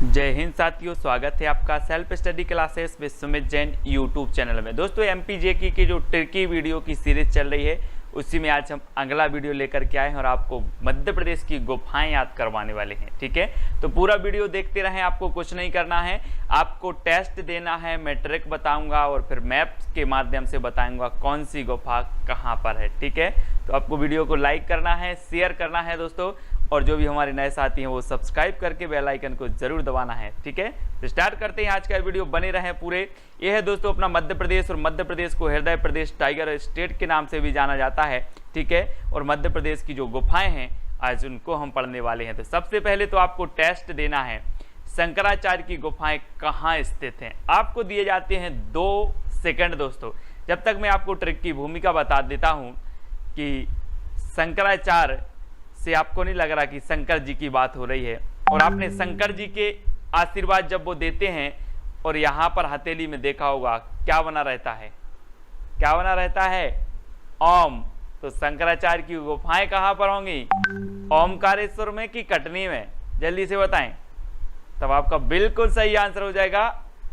जय हिंद साथियों, स्वागत है आपका self study classes with Sumit Jain YouTube channel में। दोस्तों एमपीजेकी की जो ट्रिकी वीडियो की सीरीज चल रही है उसी में आज हम अगला वीडियो लेकर के आए हैं और आपको मध्य प्रदेश की गुफाएं याद करवाने वाले हैं। ठीक है, तो पूरा वीडियो देखते रहें। आपको कुछ नहीं करना है, आपको टेस्ट देना है, मैं ट्रिक बताऊंगा और फिर मैप्स के माध्यम से बताऊंगा कौन सी गुफा कहाँ पर है। ठीक है, तो आपको वीडियो को लाइक करना है, शेयर करना है दोस्तों, और जो भी हमारे नए साथी हैं वो सब्सक्राइब करके बेल आइकन को जरूर दबाना है। ठीक है, तो स्टार्ट करते हैं आज का वीडियो, बने रहें पूरे। ये है दोस्तों अपना मध्य प्रदेश, और मध्य प्रदेश को हृदय प्रदेश, टाइगर स्टेट के नाम से भी जाना जाता है। ठीक है, और मध्य प्रदेश की जो गुफाएं हैं आज उनको हम पढ़ने वाले हैं। तो सबसे पहले तो आपको टेस्ट देना है, शंकराचार्य की गुफाएं कहाँ स्थित हैं। आपको दिए जाते हैं 2 सेकंड दोस्तों, जब तक मैं आपको ट्रिक की भूमिका बता देता हूँ कि शंकराचार्य से आपको नहीं लग रहा कि शंकर जी की बात हो रही है, और आपने शंकर जी के आशीर्वाद जब वो देते हैं और यहाँ पर हथेली में देखा होगा क्या बना रहता है, क्या बना रहता है, ओम। तो शंकराचार्य की गुफाएं कहाँ पर होंगी, ओमकारेश्वर में कि कटनी में, जल्दी से बताएं। तब आपका बिल्कुल सही आंसर हो जाएगा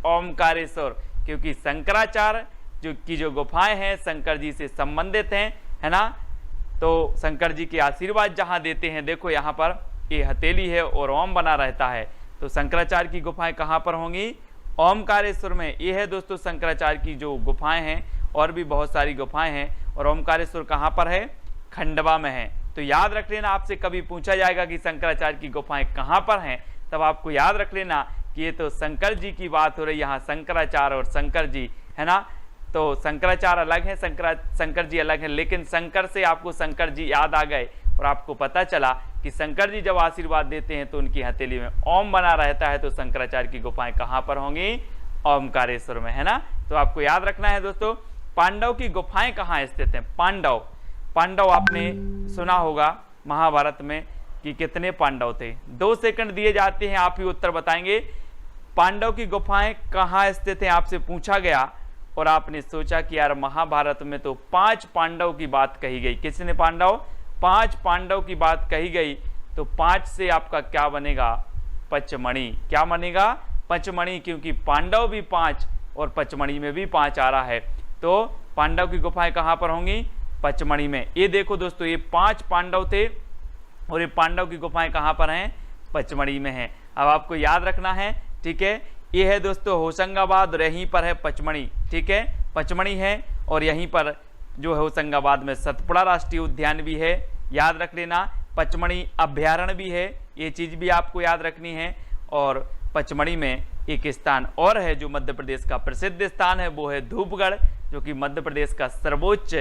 ओमकारेश्वर, क्योंकि शंकराचार्य जो गुफाएं हैं शंकर जी से संबंधित हैं, है ना। तो शंकर जी के आशीर्वाद जहां देते हैं, देखो यहाँ पर ये हथेली है और ओम बना रहता है। तो शंकराचार्य की गुफाएं कहाँ पर होंगी, ओमकारेश्वर में। ये है दोस्तों शंकराचार्य की जो गुफाएं हैं, और भी बहुत सारी गुफाएं हैं, और ओमकारेश्वर कहाँ पर है, खंडवा में है। तो याद रख लेना, आपसे कभी पूछा जाएगा कि शंकराचार्य की गुफाएं कहाँ पर हैं, तब आपको याद रख लेना कि ये तो शंकर जी की बात हो रही है, यहाँ शंकराचार्य और शंकर जी, है ना। तो शंकराचार्य अलग है, शंकर जी अलग है, लेकिन शंकर से आपको शंकर जी याद आ गए और आपको पता चला कि शंकर जी जब आशीर्वाद देते हैं तो उनकी हथेली में ओम बना रहता है। तो शंकराचार्य की गुफाएं कहाँ पर होंगी, ओमकारेश्वर में, है ना। तो आपको याद रखना है दोस्तों। पांडव की गुफाएं कहाँ स्थित हैं, पांडव आपने सुना होगा महाभारत में कि कितने पांडव थे। 2 सेकंड दिए जाते हैं, आप ही उत्तर बताएंगे। पांडव की गुफाएं कहाँ स्थित हैं आपसे पूछा गया, और आपने सोचा कि यार महाभारत में तो 5 पांडव की बात कही गई। किसने, पांडव, 5 पांडव की बात कही गई। तो 5 से आपका क्या बनेगा, पचमणि। क्या बनेगा, पचमणि, क्योंकि पांडव भी 5 और पचमणि में भी 5 आ रहा है। तो पांडव की गुफाएं कहाँ पर होंगी, पचमणि में। ये देखो दोस्तों, ये 5 पांडव थे और ये पांडव की गुफाएं कहाँ पर हैं, पचमणि में हैं। अब आपको याद रखना है। ठीक है, ये है दोस्तों होशंगाबाद, और यहीं पर है पचमणी। ठीक है, पचमणी है, और यहीं पर जो है होशंगाबाद में सतपुड़ा राष्ट्रीय उद्यान भी है, याद रख लेना। पचमणी अभ्यारण्य भी है, ये चीज़ भी आपको याद रखनी है। और पचमणी में एक स्थान और है जो मध्य प्रदेश का प्रसिद्ध स्थान है, वो है धूपगढ़, जो कि मध्य प्रदेश का सर्वोच्च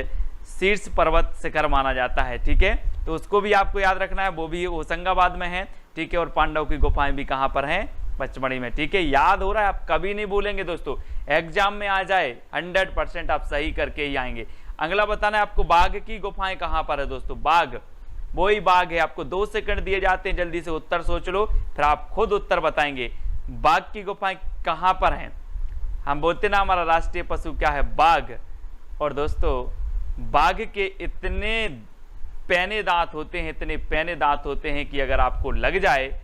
शीर्ष पर्वत शिखर माना जाता है। ठीक है, तो उसको भी आपको याद रखना है, वो भी होशंगाबाद में है। ठीक है, और पांडव की गुफाएं भी कहाँ पर हैं, पचमढ़ी में। ठीक है, याद हो रहा है, आप कभी नहीं भूलेंगे दोस्तों, एग्जाम में आ जाए 100% आप सही करके ही आएंगे। अगला बताना है आपको, बाघ की गुफाएं कहाँ पर है दोस्तों, बाघ, वही बाघ है। आपको 2 सेकंड दिए जाते हैं, जल्दी से उत्तर सोच लो, फिर आप खुद उत्तर बताएंगे। बाघ की गुफाएं कहाँ पर हैं। हम बोलते ना हमारा राष्ट्रीय पशु क्या है, बाघ। और दोस्तों बाघ के इतने पैने दांत होते हैं, इतने पैने दांत होते हैं कि अगर आपको लग जाए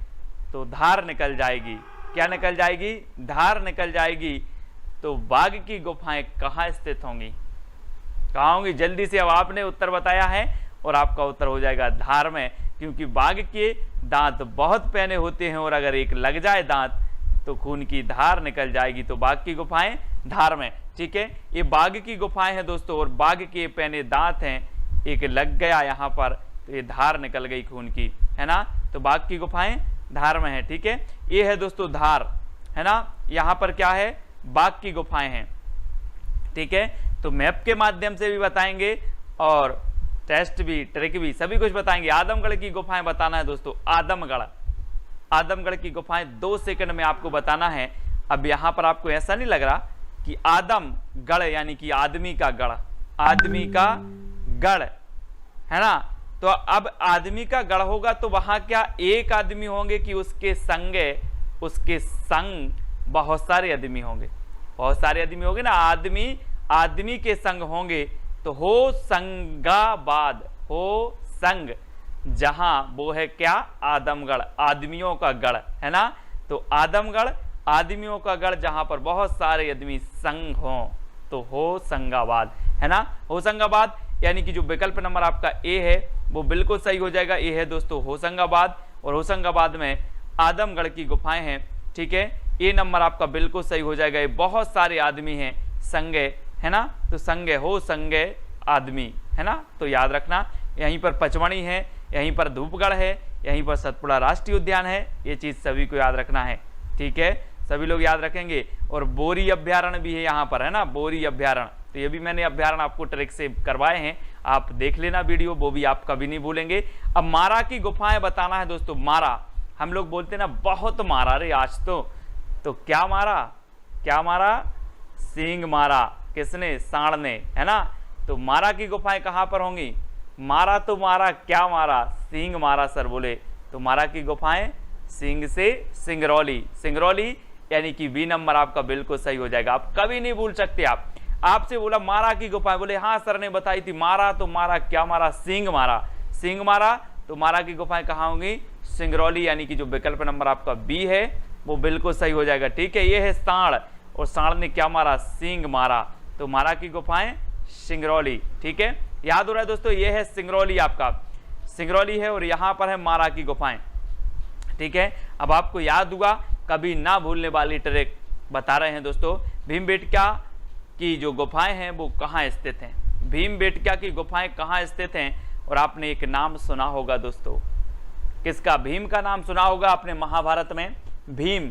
तो धार निकल जाएगी। क्या निकल जाएगी, धार निकल जाएगी। तो बाघ की गुफाएं कहाँ स्थित होंगी, कहाँ होंगी, जल्दी से। अब आपने उत्तर बताया है और आपका उत्तर हो जाएगा धार में, क्योंकि बाघ के दांत बहुत पैने होते हैं और अगर एक लग जाए दांत तो खून की धार निकल जाएगी। तो बाघ की गुफाएं धार में। ठीक है, ये बाघ की गुफाएं हैं दोस्तों, और बाघ के पैने दांत हैं, एक लग गया यहाँ पर तो ये धार निकल गई खून की, है ना। तो बाघ की गुफाएं धार में है। ठीक है, ये है दोस्तों धार, है ना। यहाँ पर क्या है, बाघ की गुफाएं हैं। ठीक है, तो मैप के माध्यम से भी बताएंगे और टेस्ट भी, ट्रिक भी, सभी कुछ बताएंगे। आदमगढ़ की गुफाएं बताना है दोस्तों, आदमगढ़ की गुफाएं 2 सेकंड में आपको बताना है। अब यहाँ पर आपको ऐसा नहीं लग रहा कि आदमगढ़ यानी कि आदमी का गढ़, आदमी का गढ़, है ना। तो अब आदमी का गढ़ होगा तो वहां क्या एक आदमी होंगे कि उसके संग बहुत सारे आदमी होंगे, बहुत सारे आदमी होंगे ना, आदमी के संग होंगे। तो हो संगाबाद, हो संग, जहां वो है क्या, आदमगढ़, आदमियों का गढ़, है ना। तो आदमगढ़, आदमियों का गढ़ जहां पर बहुत सारे आदमी संग हों, तो होशंगाबाद, है ना, होशंगाबाद। यानी कि जो विकल्प नंबर आपका ए है वो बिल्कुल सही हो जाएगा। ए है दोस्तों होशंगाबाद, और होशंगाबाद में आदमगढ़ की गुफाएं हैं, ठीक है। ए नंबर आपका बिल्कुल सही हो जाएगा। ये बहुत सारे आदमी हैं संगे, है ना, तो संगे हो संगे आदमी, है ना, तो याद रखना। यहीं पर पचमढ़ी है, यहीं पर धूपगढ़ है, यहीं पर सतपुड़ा राष्ट्रीय उद्यान है। ये चीज़ सभी को याद रखना है, ठीक है, सभी लोग याद रखेंगे। और बोरी अभ्यारण्य भी है यहाँ पर, है ना, बोरी अभ्यारण्य, तो ये भी मैंने अभ्यारण्य आपको ट्रिक से करवाए हैं, आप देख लेना वीडियो, वो भी आप कभी नहीं भूलेंगे। अब मारा की गुफाएं बताना है दोस्तों। मारा, हम लोग बोलते ना बहुत मारा रे आज तो क्या मारा, क्या मारा, सींग मारा, किसने, सांड ने, है ना। तो मारा की गुफाएं कहाँ पर होंगी, मारा तो मारा, क्या मारा, सींग मारा सर बोले, तो मारा की गुफाएं सींग से सिंगरौली, सिंगरौली यानी कि बी नंबर आपका बिल्कुल सही हो जाएगा। आप कभी नहीं भूल सकते। आपसे बोला मारा की गुफाएं, बोले हाँ सर ने बताई थी, मारा तो मारा, क्या मारा, सींग मारा, सींग मारा, तो मारा की गुफाएं कहाँ होंगी, सिंगरौली, यानी कि जो विकल्प नंबर आपका बी है वो बिल्कुल सही हो जाएगा, ठीक है। ये है सांड, और सांड ने क्या मारा, सींग मारा, तो मारा की गुफाएं सिंगरौली, ठीक है, याद हो रहा है दोस्तों। ये है सिंगरौली, आपका सिंगरौली है, और यहाँ पर है मारा की गुफाएं, ठीक है। अब आपको याद हुआ, कभी ना भूलने वाली ट्रिक बता रहे हैं दोस्तों। भीमबेटका की जो गुफाएं हैं वो कहाँ स्थित हैं, भीमबेटका की गुफाएं कहाँ स्थित हैं। और आपने एक नाम सुना होगा दोस्तों, किसका, भीम का नाम सुना होगा आपने, महाभारत में भीम,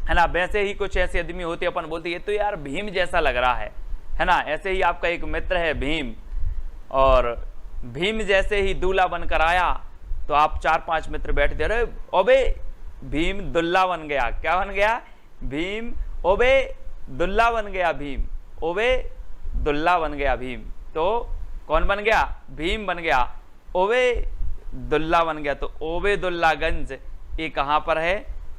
है ना। वैसे ही कुछ ऐसे आदमी होते, अपन बोलते ये तो यार भीम जैसा लग रहा है ना। ऐसे ही आपका एक मित्र है भीम, और भीम जैसे ही दूल्हा बनकर आया, तो आप 4-5 मित्र बैठ दे रहे, ओबे भीम दुल्ला बन गया, क्या बन गया, भीम, ओबे दुल्ला बन गया भीम, ओबे दुल्ला बन गया भीम, तो कौन बन गया, भीम बन गया, ओबे दुल्ला बन गया। तो ओबेदुल्लागंज ये कहाँ पर है,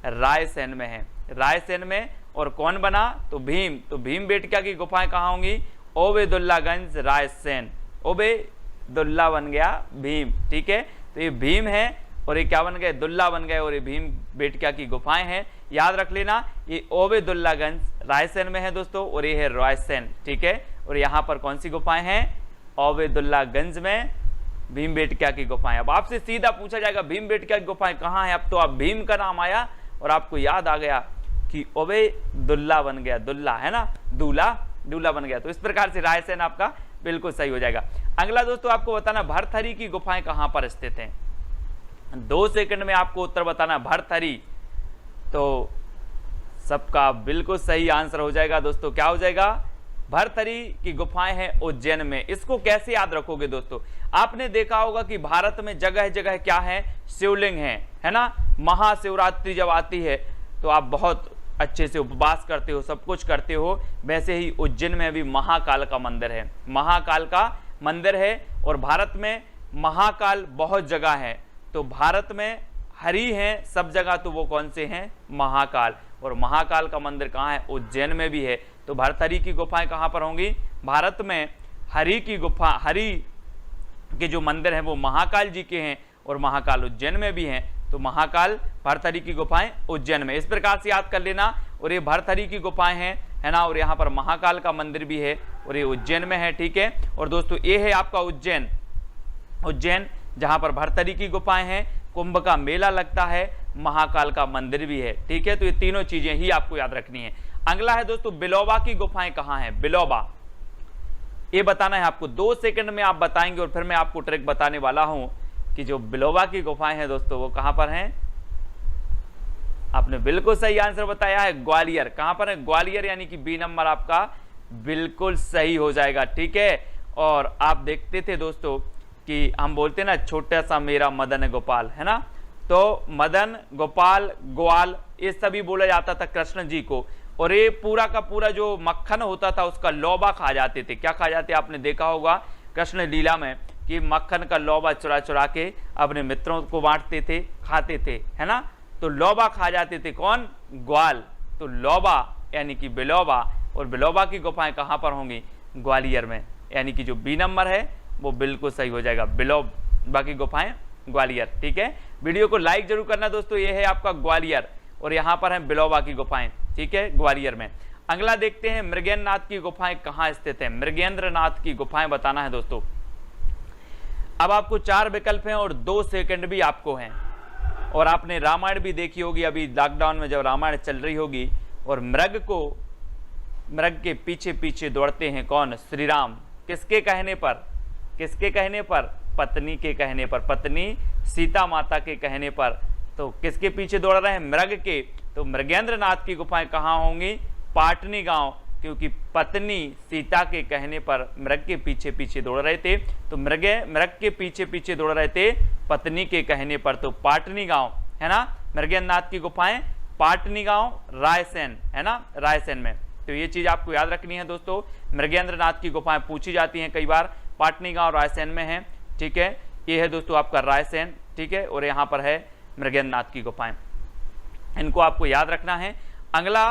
रायसेन में है, रायसेन में। और कौन बना, तो भीम, तो भीमबेटका की गुफाएं कहाँ होंगी, ओबेदुल्लागंज रायसेन, ओबेदुल्ला बन गया भीम, ठीक है। तो ये भीम है, और ये क्या बन गए, दुल्ला बन गए, और ये भीमबेटका की गुफाएं हैं, याद रख लेना। ये ओबेदुल्लागंज रायसेन में है दोस्तों, और ये है रायसेन, ठीक है। और यहाँ पर कौन सी गुफाएं हैं, ओबेदुल्लागंज में भीमबेटका की गुफाएं। अब आपसे सीधा पूछा जाएगा भीमबेटका की गुफाएं कहाँ है, अब तो आप भीम का नाम आया और आपको याद आ गया कि ओबेदुल्ला बन गया, दुल्ला, है ना, दूल्हा, दूल्हा बन गया। तो इस प्रकार से रायसेन आपका बिल्कुल सही हो जाएगा। अगला दोस्तों आपको बताना, भरथरी की गुफाएं कहाँ पर स्थित हैं। 2 सेकंड में आपको उत्तर बताना, भरथरी, तो सबका बिल्कुल सही आंसर हो जाएगा दोस्तों, क्या हो जाएगा, भरथरी की गुफाएं हैं उज्जैन में। इसको कैसे याद रखोगे दोस्तों, आपने देखा होगा कि भारत में जगह जगह क्या है, शिवलिंग है ना। महाशिवरात्रि जब आती है तो आप बहुत अच्छे से उपवास करते हो, सब कुछ करते हो। वैसे ही उज्जैन में भी महाकाल का मंदिर है, महाकाल का मंदिर है। और भारत में महाकाल बहुत जगह है, तो भारत में हरि हैं सब जगह, तो वो कौन से हैं, महाकाल। और महाकाल का मंदिर कहाँ है, उज्जैन में भी है। तो भरथरी की गुफाएं कहाँ पर होंगी, भारत में हरि की गुफा, हरि के जो मंदिर हैं वो महाकाल जी के हैं, और महाकाल उज्जैन में भी हैं। तो महाकाल, भरथरी की गुफाएं उज्जैन में, इस प्रकार से याद कर लेना। और ये भरथरी की गुफाएं हैं, है ना, और यहाँ पर महाकाल का मंदिर भी है, और ये उज्जैन में है, ठीक है। और दोस्तों ये है आपका उज्जैन, उज्जैन जहाँ पर भरथरी की गुफाएं हैं, कुंभ का मेला लगता है, महाकाल का मंदिर भी है, ठीक है। तो ये तीनों चीजें ही आपको याद रखनी है। अगला है दोस्तों, बिलोबा की गुफाएं कहाँ हैं, बिलोबा, ये बताना है आपको। 2 सेकंड में आप बताएंगे, और फिर मैं आपको ट्रिक बताने वाला हूं कि जो बिलोबा की गुफाएं हैं दोस्तों वो कहां पर हैं। आपने बिल्कुल सही आंसर बताया है, ग्वालियर। कहां पर है, ग्वालियर, यानी कि बी नंबर आपका बिल्कुल सही हो जाएगा, ठीक है। और आप देखते थे दोस्तों कि हम बोलते ना, छोटा सा मेरा मदन गोपाल, है ना, तो मदन गोपाल ग्वाल ये सभी बोला जाता था कृष्ण जी को। और ये पूरा का पूरा जो मक्खन होता था उसका लौबा खा जाते थे। क्या खा जाते, आपने देखा होगा कृष्ण लीला में कि मक्खन का लौबा चुरा चुरा के अपने मित्रों को बांटते थे, खाते थे, है ना। तो लौबा खा जाते थे कौन, ग्वाल। तो लौबा यानी कि बिलोबा, और बिलोबा की गुफाएं कहाँ पर होंगी, ग्वालियर में, यानी कि जो बी नंबर है वो बिल्कुल सही हो जाएगा, बिलोबा की गुफाएं ग्वालियर, ठीक है। वीडियो को लाइक जरूर करना दोस्तों। ये है आपका ग्वालियर, और यहाँ पर है बिलोबा की गुफाएं, ठीक है, ग्वालियर में। अगला देखते हैं मृगेंद्रनाथ की गुफाएं कहाँ स्थित है। मृगेंद्रनाथ की गुफाएं बताना है दोस्तों। अब आपको 4 विकल्प हैं और 2 सेकंड भी आपको हैं। और आपने रामायण भी देखी होगी, अभी लॉकडाउन में जब रामायण चल रही होगी, और मृग के पीछे पीछे दौड़ते हैं कौन? श्री राम। किसके कहने पर? किसके कहने पर? पत्नी के कहने पर, पत्नी सीता माता के कहने पर। तो किसके पीछे दौड़ रहे हैं? मृग के। तो मृगेंद्रनाथ की गुफाएं कहाँ होंगी? पाटनी गांव, क्योंकि पत्नी सीता के कहने पर मृग के पीछे पीछे दौड़ रहे थे। तो मृग के पीछे पीछे दौड़ रहे थे पत्नी के कहने पर, तो पाटनी गांव है ना। मृगेंद्रनाथ की गुफाएं पाटनी गांव, रायसेन है ना, रायसेन में। तो ये चीज आपको याद रखनी है दोस्तों। मृगेंद्रनाथ की गुफाएं पूछी जाती हैं कई बार, पाटनी गांव रायसेन में है, ठीक है। ये है दोस्तों आपका रायसेन, ठीक है, और यहाँ पर है मृगेंद्रनाथ की गुफाएं, इनको आपको याद रखना है। अगला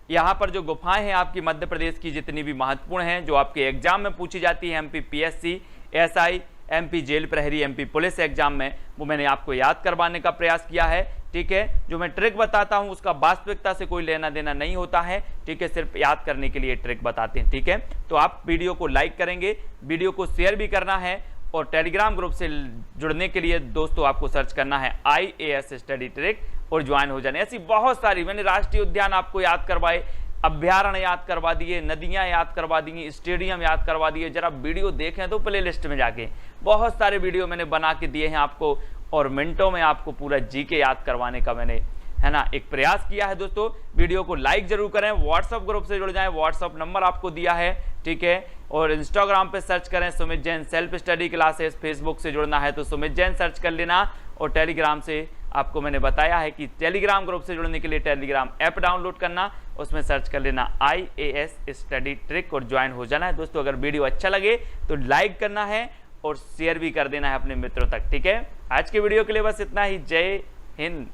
यहाँ पर जो गुफाएं हैं आपकी मध्य प्रदेश की जितनी भी महत्वपूर्ण हैं, जो आपके एग्जाम में पूछी जाती है, MP PSC, SI, MP jail प्रहरी, एमपी पुलिस एग्जाम में, वो मैंने आपको याद करवाने का प्रयास किया है, ठीक है। जो मैं ट्रिक बताता हूं उसका वास्तविकता से कोई लेना देना नहीं होता है, ठीक है, सिर्फ याद करने के लिए ट्रिक बताते हैं, ठीक है। तो आप वीडियो को लाइक करेंगे, वीडियो को शेयर भी करना है, और टेलीग्राम ग्रुप से जुड़ने के लिए दोस्तों आपको सर्च करना है IAS स्टडी ट्रिक और ज्वाइन हो जाने। ऐसी बहुत सारी, मैंने राष्ट्रीय उद्यान आपको याद करवाए, अभ्यारण्य याद करवा दिए, नदियां याद करवा दी, स्टेडियम याद करवा दिए। जरा वीडियो देखें तो प्लेलिस्ट में जाके बहुत सारे वीडियो मैंने बना के दिए हैं आपको, और मिनटों में आपको पूरा जीके याद करवाने का मैंने, है ना, एक प्रयास किया है दोस्तों। वीडियो को लाइक जरूर करें, व्हाट्सएप ग्रुप से जुड़ जाएं, व्हाट्सएप नंबर आपको दिया है, ठीक है। और इंस्टाग्राम पे सर्च करें Sumit Jain self study classes, Facebook से जुड़ना है तो सुमित जैन सर्च कर लेना, और टेलीग्राम से आपको मैंने बताया है कि टेलीग्राम ग्रुप से जुड़ने के लिए टेलीग्राम ऐप डाउनलोड करना, उसमें सर्च कर लेना IAS स्टडी ट्रिक और ज्वाइन हो जाना है दोस्तों। अगर वीडियो अच्छा लगे तो लाइक करना है और शेयर भी कर देना है अपने मित्रों तक, ठीक है। आज के वीडियो के लिए बस इतना ही। जय हिंद।